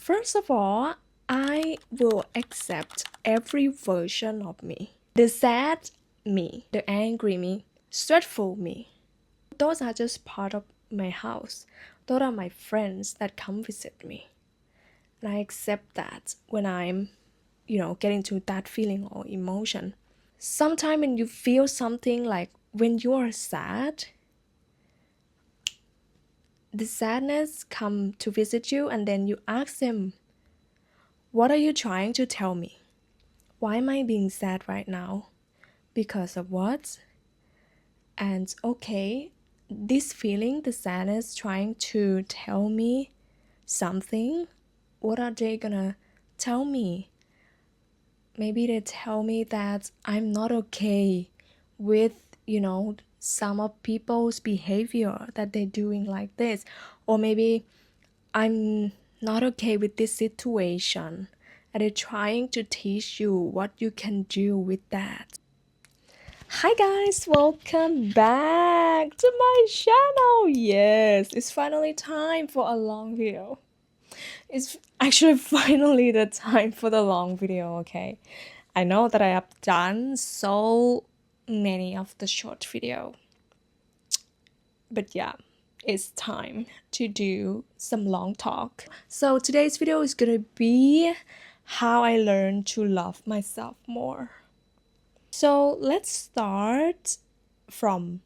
First of all, I will accept every version of me. The sad me, the angry me, stressful me. Those are just part of my house. Those are my friends that come visit me. And I accept that when I'm, getting to that feeling or emotion. Sometimes when you feel something like when you are sad, the sadness come to visit you and then you ask them, what are you trying to tell me? Why am I being sad right now? Because of what? And okay, this feeling, the sadness trying to tell me something, what are they gonna tell me? Maybe they tell me that I'm not okay with, some of people's behavior that they're doing like this. Or maybe I'm not okay with this situation. And they're trying to teach you what you can do with that. Hi guys, welcome back to my channel. Yes, it's finally time for a long video. It's actually finally the time for the long video, okay? I know that I have done so many of the short video. But yeah, it's time to do some long talk. So today's video is gonna be how I learned to love myself more. So let's start from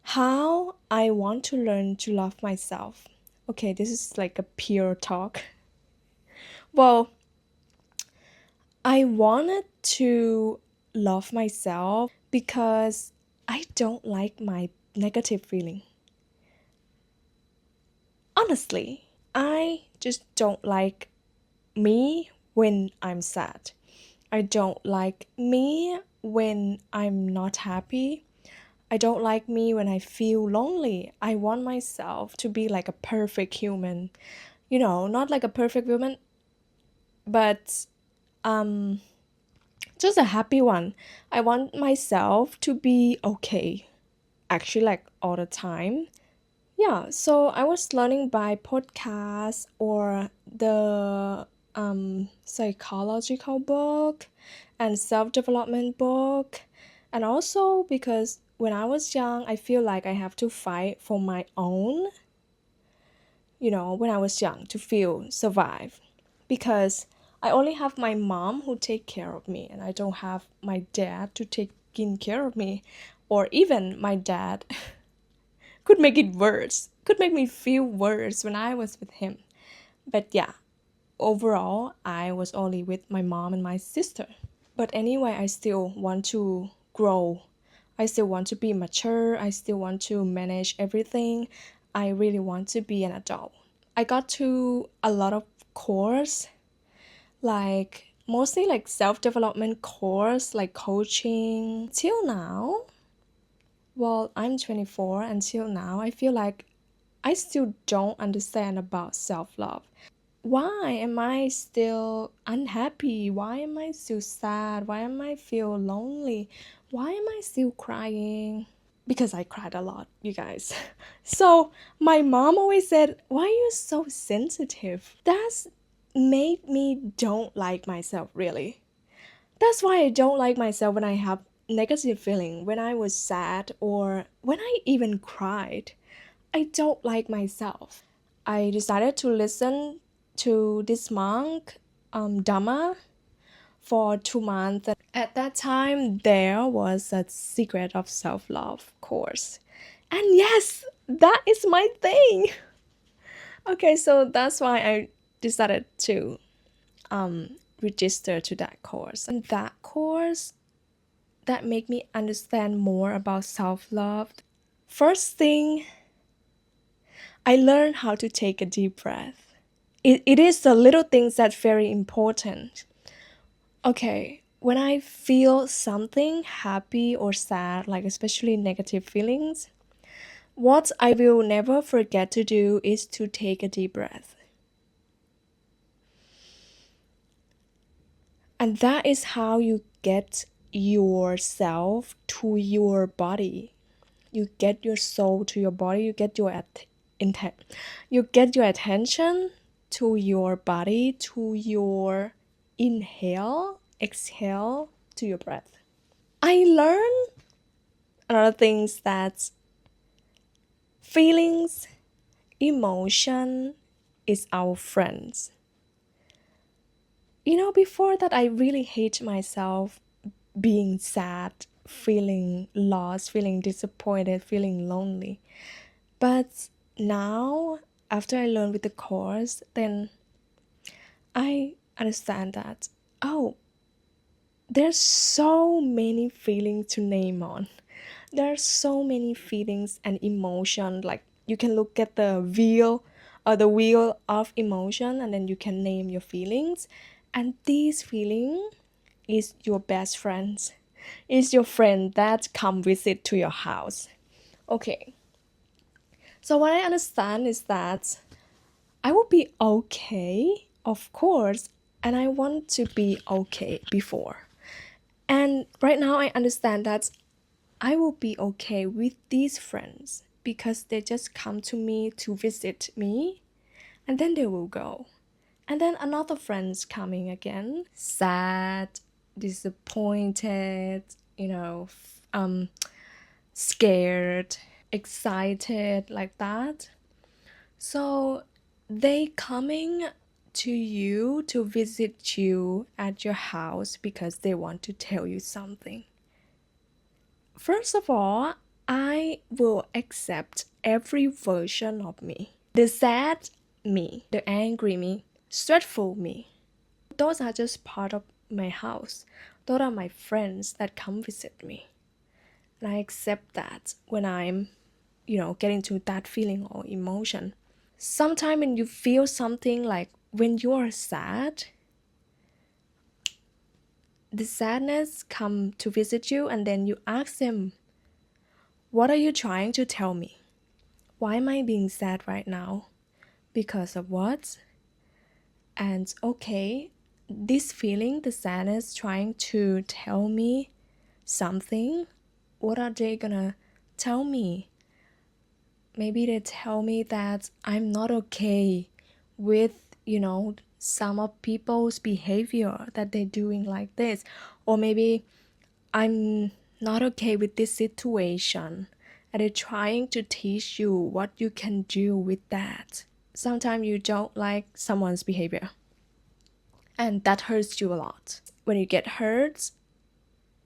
how I want to learn to love myself. Okay, this is like a pure talk. Well, I wanted to love myself because I don't like my negative feeling. Honestly, I just don't like me when I'm sad. I don't like me when I'm not happy. I don't like me when I feel lonely. I want myself to be like a perfect human. Not like a perfect woman, but just a happy one. I want myself to be okay. Actually, like all the time. Yeah, so I was learning by podcasts or the psychological book and self-development book. And also because when I was young, I feel like I have to fight for my own, when I was young to feel survive. Because I only have my mom who take care of me and I don't have my dad to taking care of me. Or even my dad could make it worse, could make me feel worse when I was with him. But yeah, overall, I was only with my mom and my sister. But anyway, I still want to grow. I still want to be mature. I still want to manage everything. I really want to be an adult. I got to a lot of course, like mostly like self-development course, like coaching. Till now, well, I'm 24. Until now, I feel like I still don't understand about self-love. Why am I still unhappy? Why am I still sad? Why am I feel lonely? Why am I still crying? Because I cried a lot, you guys. So my mom always said, why are you so sensitive? That's made me don't like myself, really. That's why I don't like myself when I have negative feeling, when I was sad or when I even cried. I don't like myself. I decided to listen to this monk, Dhamma, for 2 months. At that time, there was a Secret of Self-Love course. And yes, that is my thing. Okay, so that's why I decided to register to that course. And that course, that made me understand more about self-love. First thing, I learned how to take a deep breath. It is the little things that's very important. Okay, when I feel something happy or sad, like especially negative feelings, what I will never forget to do is to take a deep breath. And that is how you get yourself to your body. You get your soul to your body, you get your attention to your body, to your inhale, exhale, to your breath. I learned another things that feelings, emotion is our friends. Before that, I really hate myself being sad, feeling lost, feeling disappointed, feeling lonely. But now, after I learned with the course, then I understand that, oh, there's so many feelings to name on. There are so many feelings and emotion. Like you can look at the wheel or the wheel of emotion, and then you can name your feelings. And this feeling is your best friends. Is your friend that come visit to your house. Okay. So what I understand is that I will be okay, of course, and I want to be okay before. And right now I understand that I will be okay with these friends because they just come to me to visit me and then they will go. And then another friend's coming again, sad, disappointed, scared, excited, like that. So they coming to you to visit you at your house because they want to tell you something. First of all, I will accept every version of me. The sad me, the angry me, stressful me. Those are just part of my house. Those are my friends that come visit me. And I accept that when I'm, getting to that feeling or emotion. Sometimes when you feel something like when you are sad, the sadness come to visit you and then you ask them, what are you trying to tell me? Why am I being sad right now? Because of what? And okay, this feeling, the sadness trying to tell me something, what are they gonna tell me? Maybe they tell me that I'm not okay with, some of people's behavior that they're doing like this. Or maybe I'm not okay with this situation and they're trying to teach you what you can do with that. Sometimes you don't like someone's behavior and that hurts you a lot. When you get hurt,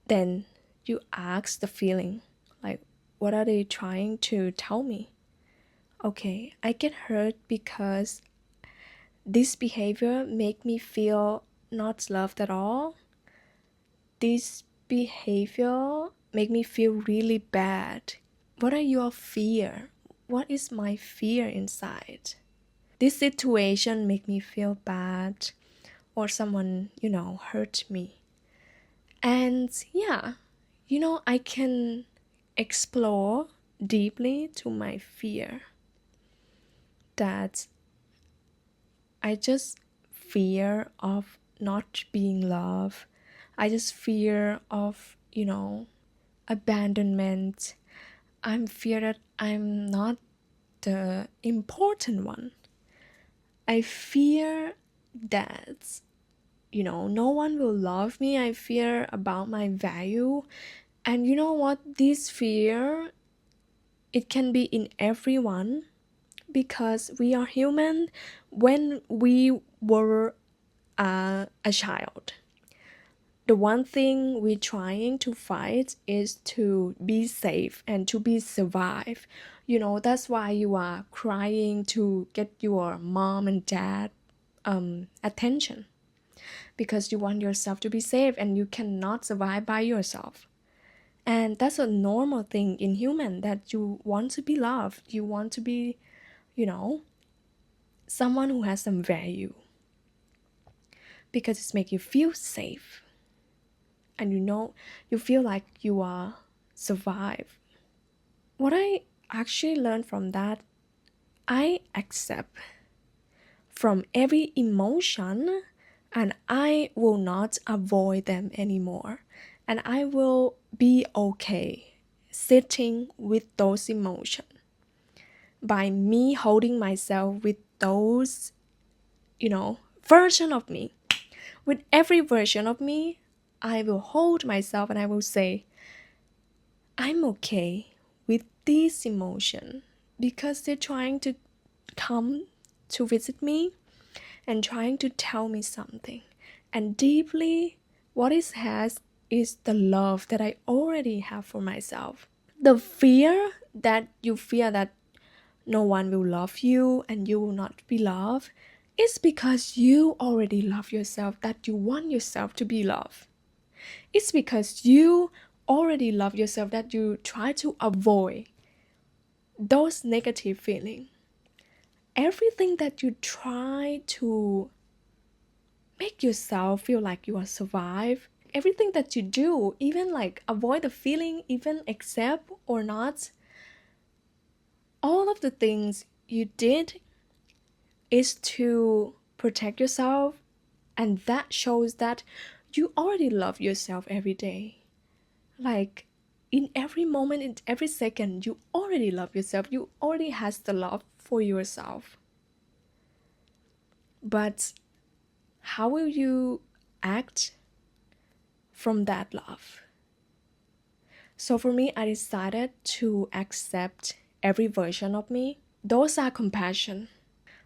then you ask the feeling, like, what are they trying to tell me? Okay, I get hurt because this behavior make me feel not loved at all. This behavior make me feel really bad. What are your fear? What is my fear inside? This situation make me feel bad or someone, hurt me. And yeah, I can explore deeply to my fear that I just fear of not being loved. I just fear of, abandonment. I'm fear that I'm not the important one. I fear that, no one will love me. I fear about my value. And you know what? This fear, it can be in everyone because we are human. When we were a child, the one thing we're trying to fight is to be safe and to be survive. That's why you are crying to get your mom and dad attention, because you want yourself to be safe and you cannot survive by yourself. And that's a normal thing in human, that you want to be loved, you want to be, you know someone who has some value, because it's make you feel safe, and you feel like you are survive. What I actually learned from that, I accept from every emotion and I will not avoid them anymore, and I will be okay sitting with those emotions. By me holding myself with those version of me. With every version of me, I will hold myself and I will say, I'm okay with this emotion because they're trying to come to visit me and trying to tell me something. And deeply, what it has is the love that I already have for myself. The fear that you fear that no one will love you and you will not be loved is because you already love yourself, that you want yourself to be loved. It's because you already love yourself that you try to avoid those negative feelings. Everything that you try to make yourself feel like you are survive, everything that you do, even like avoid the feeling, even accept or not, all of the things you did is to protect yourself, and that shows that you already love yourself every day. Like in every moment, in every second, you already love yourself. You already has the love for yourself. But how will you act from that love? So for me, I decided to accept every version of me. Those are compassion.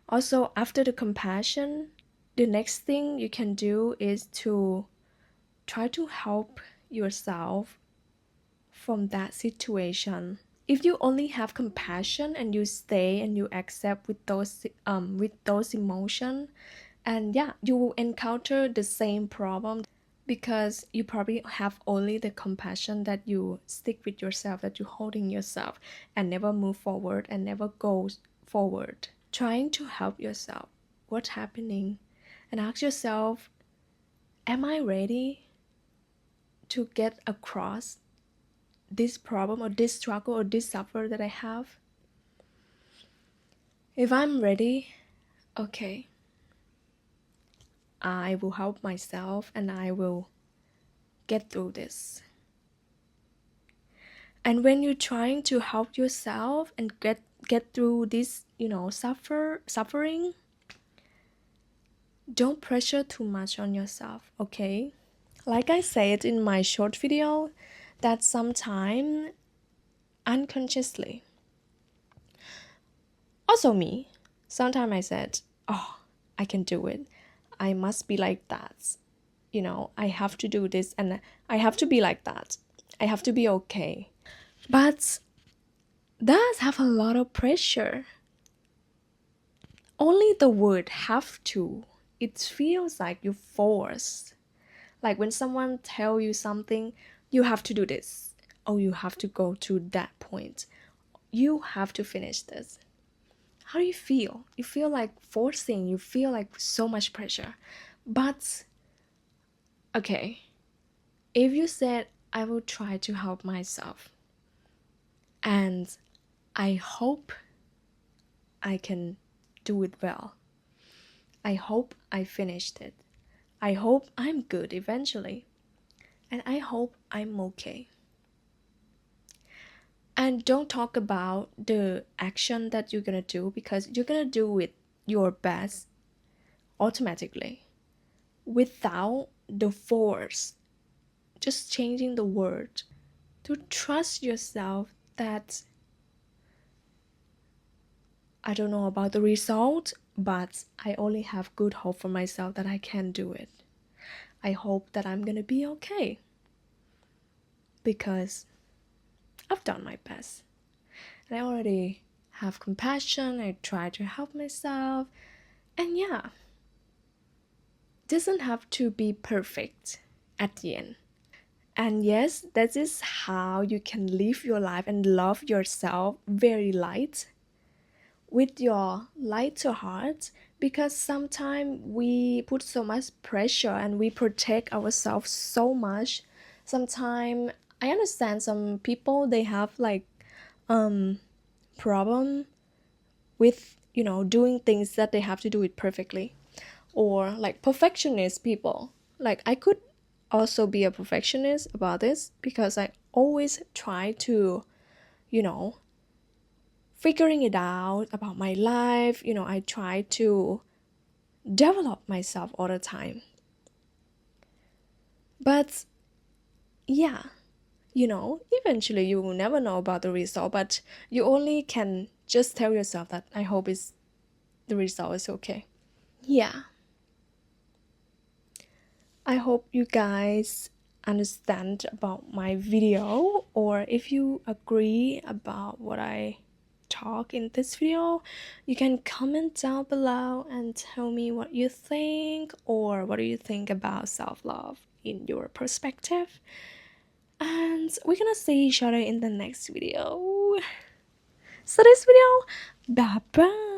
Also, after the compassion, the next thing you can do is to try to help yourself from that situation. If you only have compassion and you stay and you accept with those emotions, and yeah, you will encounter the same problem because you probably have only the compassion that you stick with yourself, that you holding yourself and never move forward and never go forward. Trying to help yourself, what's happening, and ask yourself, am I ready to get across this problem or this struggle or this suffer that I have? If I'm ready, okay, I will help myself and I will get through this. And when you're trying to help yourself and get through this, suffering, don't pressure too much on yourself, okay? Like I said in my short video, that sometimes unconsciously, also me, sometimes I said, oh, I can do it. I must be like that. I have to do this and I have to be like that. I have to be okay. But that have a lot of pressure. Only the word have to, it feels like you force. Like when someone tell you something, you have to do this. Or you have to go to that point. You have to finish this. How do you feel? You feel like forcing, you feel like so much pressure. But okay, if you said I will try to help myself and I hope I can do it well. I hope I finished it. I hope I'm good eventually. And I hope I'm okay. And don't talk about the action that you're gonna do because you're gonna do it your best automatically without the force. Just changing the word to trust yourself that I don't know about the result, but I only have good hope for myself that I can do it. I hope that I'm gonna be okay because I've done my best. And I already have compassion, I try to help myself, and yeah, doesn't have to be perfect at the end. And yes, that is how you can live your life and love yourself very light with your lighter heart, because sometimes we put so much pressure and we protect ourselves so much. Sometimes I understand some people, they have like problem with doing things that they have to do it perfectly, or like perfectionist people. Like I could also be a perfectionist about this because I always try to you know figuring it out about my life. I try to develop myself all the time. But yeah, eventually you will never know about the result, but you only can just tell yourself that I hope the result is okay. Yeah, I hope you guys understand about my video, or if you agree about what I talk in this video, you can comment down below and tell me what you think, or what do you think about self-love in your perspective. And we're gonna see each other in the next video. So this video, bye bye.